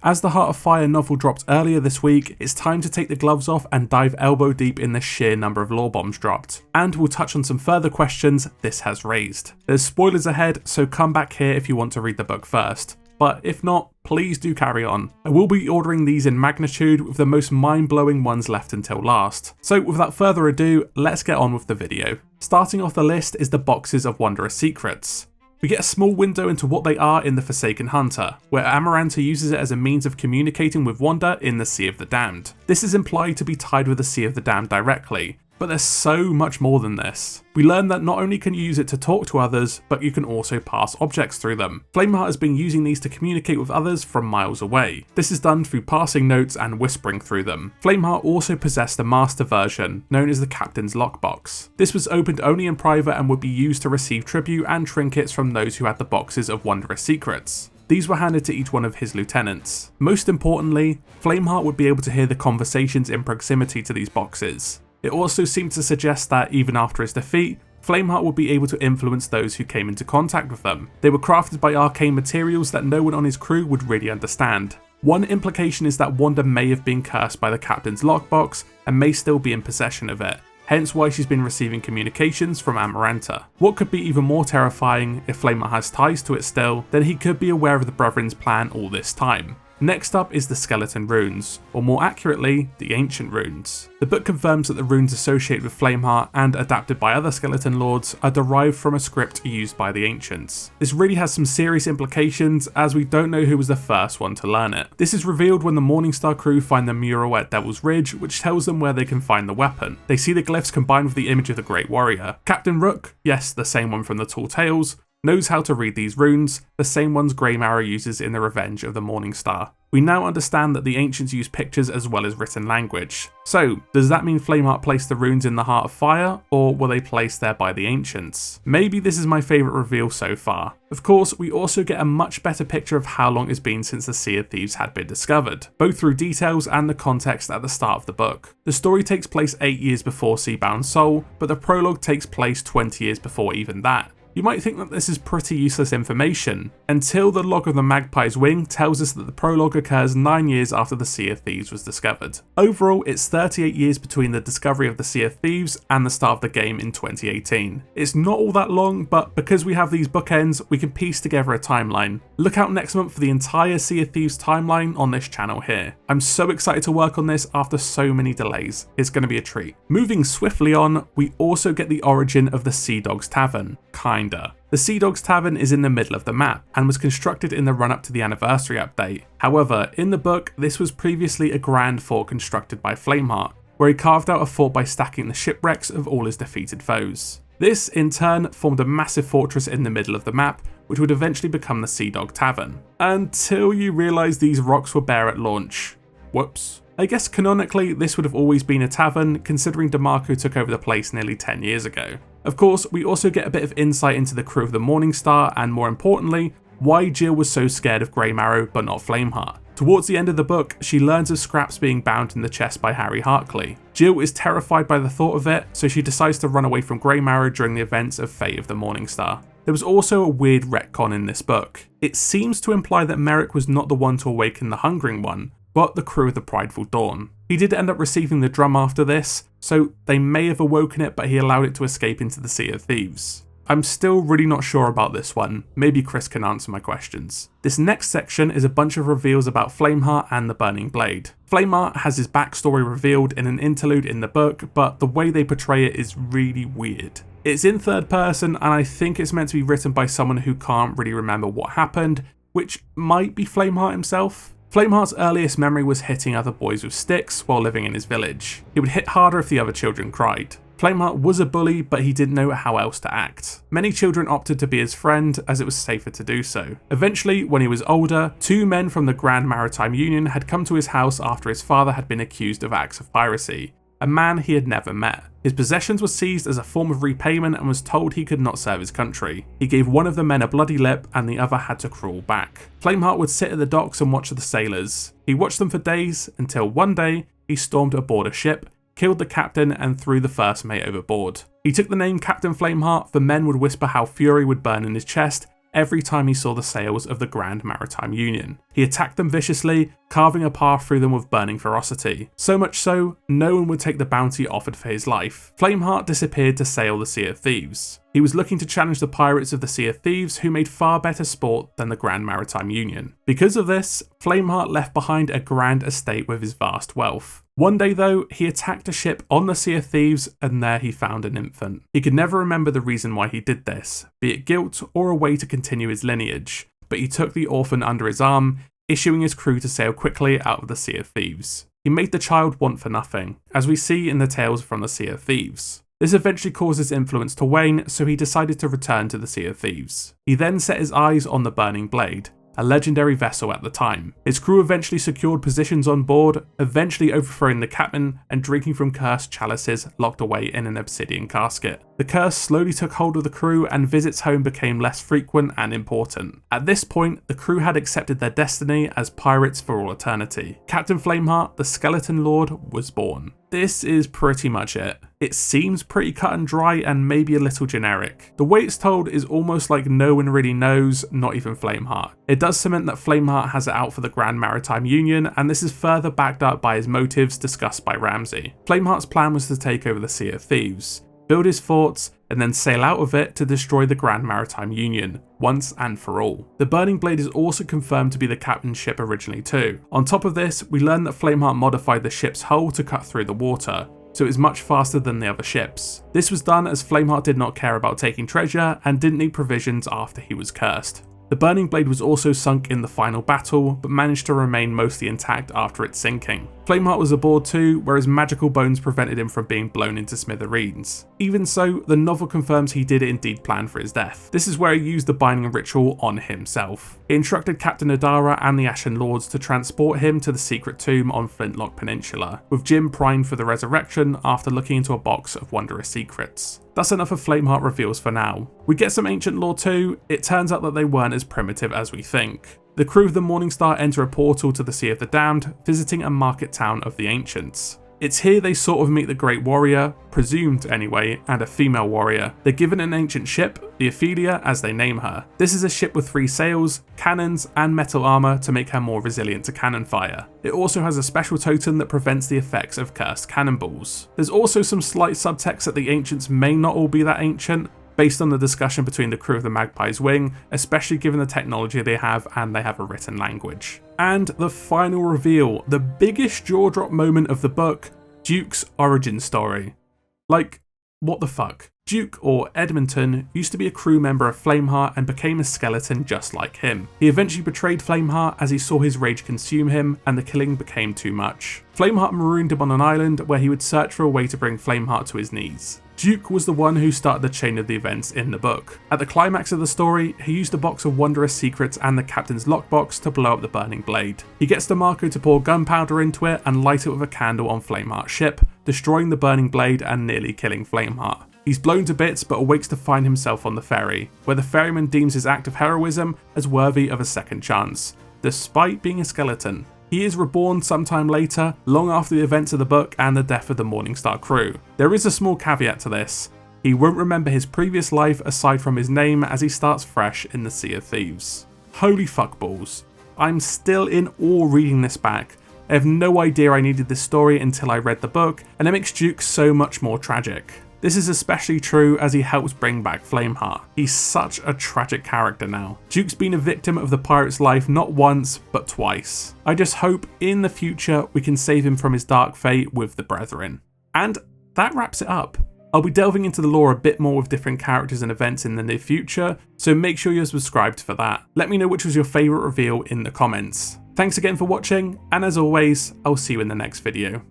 As the Heart of Fire novel dropped earlier this week, it's time to take the gloves off and dive elbow deep in the sheer number of lore bombs dropped. And we'll touch on some further questions this has raised. There's spoilers ahead, so come back here if you want to read the book first. But if not, please do carry on. I will be ordering these in magnitude, with the most mind-blowing ones left until last. So without further ado, let's get on with the video. Starting off the list is the Boxes of Wondrous Secrets. We get a small window into what they are in The Forsaken Hunter, where Amaranta uses it as a means of communicating with Wanda in the Sea of the Damned. This is implied to be tied with the Sea of the Damned directly, but there's so much more than this. We learn that not only can you use it to talk to others, but you can also pass objects through them. Flameheart has been using these to communicate with others from miles away. This is done through passing notes and whispering through them. Flameheart also possessed a master version, known as the Captain's Lockbox. This was opened only in private and would be used to receive tribute and trinkets from those who had the Boxes of Wondrous Secrets. These were handed to each one of his lieutenants. Most importantly, Flameheart would be able to hear the conversations in proximity to these boxes. It also seemed to suggest that even after his defeat, Flameheart would be able to influence those who came into contact with them. They were crafted by arcane materials that no one on his crew would really understand. One implication is that Wanda may have been cursed by the Captain's Lockbox and may still be in possession of it, hence why she's been receiving communications from Amaranta. What could be even more terrifying, if Flameheart has ties to it still, then he could be aware of the Brethren's plan all this time. Next up is the Skeleton Runes, or more accurately, the Ancient Runes. The book confirms that the runes associated with Flameheart and adapted by other Skeleton Lords are derived from a script used by the Ancients. This really has some serious implications, as we don't know who was the first one to learn it. This is revealed when the Morningstar crew find the mural at Devil's Ridge, which tells them where they can find the weapon. They see the glyphs combined with the image of the Great Warrior. Captain Rook, yes, the same one from the Tall Tales, knows how to read these runes, the same ones Grey Marrow uses in the Revenge of the Morningstar. We now understand that the Ancients use pictures as well as written language. So, does that mean Flameheart placed the runes in the Heart of Fire, or were they placed there by the Ancients? Maybe this is my favourite reveal so far. Of course, we also get a much better picture of how long it's been since the Sea of Thieves had been discovered, both through details and the context at the start of the book. The story takes place 8 years before Seabound Soul, but the prologue takes place 20 years before even that. You might think that this is pretty useless information, until the log of the Magpie's Wing tells us that the prologue occurs 9 years after the Sea of Thieves was discovered. Overall, it's 38 years between the discovery of the Sea of Thieves and the start of the game in 2018. It's not all that long, but because we have these bookends, we can piece together a timeline. Look out next month for the entire Sea of Thieves timeline on this channel here. I'm so excited to work on this after so many delays. It's going to be a treat. Moving swiftly on, we also get the origin of the Sea Dogs Tavern. Kinda. The Sea Dogs Tavern is in the middle of the map and was constructed in the run-up to the anniversary update. However, in the book, this was previously a grand fort constructed by Flameheart, where he carved out a fort by stacking the shipwrecks of all his defeated foes. This, in turn, formed a massive fortress in the middle of the map, which would eventually become the Sea Dog Tavern. Until you realise these rocks were bare at launch. Whoops. I guess canonically this would have always been a tavern, considering DeMarco took over the place nearly 10 years ago. Of course, we also get a bit of insight into the crew of the Morningstar, and more importantly, why Jill was so scared of Grey Marrow but not Flameheart. Towards the end of the book, she learns of scraps being bound in the chest by Harry Hartley. Jill is terrified by the thought of it, so she decides to run away from Grey Marrow during the events of Fate of the Morningstar. There was also a weird retcon in this book. It seems to imply that Merrick was not the one to awaken the Hungering One, but the crew of the Prideful Dawn. He did end up receiving the drum after this, so they may have awoken it, but he allowed it to escape into the Sea of Thieves. I'm still really not sure about this one. Maybe Chris can answer my questions. This next section is a bunch of reveals about Flameheart and the Burning Blade. Flameheart has his backstory revealed in an interlude in the book, but the way they portray it is really weird. It's in third person, and I think it's meant to be written by someone who can't really remember what happened, which might be Flameheart himself. Flameheart's earliest memory was hitting other boys with sticks while living in his village. He would hit harder if the other children cried. Flameheart was a bully, but he didn't know how else to act. Many children opted to be his friend, as it was safer to do so. Eventually, when he was older, 2 men from the Grand Maritime Union had come to his house after his father had been accused of acts of piracy, a man he had never met. His possessions were seized as a form of repayment and was told he could not serve his country. He gave one of the men a bloody lip and the other had to crawl back. Flameheart would sit at the docks and watch the sailors. He watched them for days until one day he stormed aboard a ship, killed the captain and threw the first mate overboard. He took the name Captain Flameheart, for men would whisper how fury would burn in his chest every time he saw the sails of the Grand Maritime Union. He attacked them viciously, carving a path through them with burning ferocity. So much so, no one would take the bounty offered for his life. Flameheart disappeared to sail the Sea of Thieves. He was looking to challenge the pirates of the Sea of Thieves, who made far better sport than the Grand Maritime Union. Because of this, Flameheart left behind a grand estate with his vast wealth. One day though, he attacked a ship on the Sea of Thieves and there he found an infant. He could never remember the reason why he did this, be it guilt or a way to continue his lineage, but he took the orphan under his arm, issuing his crew to sail quickly out of the Sea of Thieves. He made the child want for nothing, as we see in the tales from the Sea of Thieves. This eventually caused his influence to wane, so he decided to return to the Sea of Thieves. He then set his eyes on the Burning Blade, a legendary vessel at the time. His crew eventually secured positions on board, eventually overthrowing the captain and drinking from cursed chalices locked away in an obsidian casket. The curse slowly took hold of the crew and visits home became less frequent and important. At this point, the crew had accepted their destiny as pirates for all eternity. Captain Flameheart, the Skeleton Lord, was born. This is pretty much it. It seems pretty cut and dry and maybe a little generic. The way it's told is almost like no one really knows, not even Flameheart. It does cement that Flameheart has it out for the Grand Maritime Union, and this is further backed up by his motives discussed by Ramsay. Flameheart's plan was to take over the Sea of Thieves, build his forts, and then sail out of it to destroy the Grand Maritime Union, once and for all. The Burning Blade is also confirmed to be the captain's ship originally too. On top of this, we learn that Flameheart modified the ship's hull to cut through the water, so it was much faster than the other ships. This was done as Flameheart did not care about taking treasure and didn't need provisions after he was cursed. The Burning Blade was also sunk in the final battle, but managed to remain mostly intact after its sinking. Flameheart was aboard too, where his magical bones prevented him from being blown into smithereens. Even so, the novel confirms he did indeed plan for his death. This is where he used the binding ritual on himself. He instructed Captain Adara and the Ashen Lords to transport him to the secret tomb on Flintlock Peninsula, with Jim primed for the resurrection after looking into a box of wondrous secrets. That's enough of Flameheart reveals for now. We get some ancient lore too. It turns out that they weren't as primitive as we think. The crew of the Morningstar enter a portal to the Sea of the Damned, visiting a market town of the ancients. It's here they sort of meet the Great Warrior, presumed anyway, and a female warrior. They're given an ancient ship, the Ophelia as they name her. This is a ship with 3 sails, cannons, and metal armour to make her more resilient to cannon fire. It also has a special totem that prevents the effects of cursed cannonballs. There's also some slight subtext that the ancients may not all be that ancient, based on the discussion between the crew of the Magpie's Wing, especially given the technology they have and they have a written language. And the final reveal, the biggest jaw drop moment of the book, Duke's origin story. Like, what the fuck? Duke, or Edmonton, used to be a crew member of Flameheart and became a skeleton just like him. He eventually betrayed Flameheart as he saw his rage consume him, and the killing became too much. Flameheart marooned him on an island where he would search for a way to bring Flameheart to his knees. Duke was the one who started the chain of the events in the book. At the climax of the story, he used the Box of Wondrous Secrets and the captain's lockbox to blow up the Burning Blade. He gets DeMarco to pour gunpowder into it and light it with a candle on Flameheart's ship, destroying the Burning Blade and nearly killing Flameheart. He's blown to bits but awakes to find himself on the ferry, where the ferryman deems his act of heroism as worthy of a second chance, despite being a skeleton. He is reborn sometime later, long after the events of the book and the death of the Morningstar crew. There is a small caveat to this. He won't remember his previous life aside from his name as he starts fresh in the Sea of Thieves. Holy fuckballs. I'm still in awe reading this back. I have no idea I needed this story until I read the book, and it makes Duke so much more tragic. This is especially true as he helps bring back Flameheart. He's such a tragic character now. Duke's been a victim of the pirate's life not once, but twice. I just hope in the future we can save him from his dark fate with the Brethren. And that wraps it up. I'll be delving into the lore a bit more with different characters and events in the near future, so make sure you're subscribed for that. Let me know which was your favourite reveal in the comments. Thanks again for watching, and as always, I'll see you in the next video.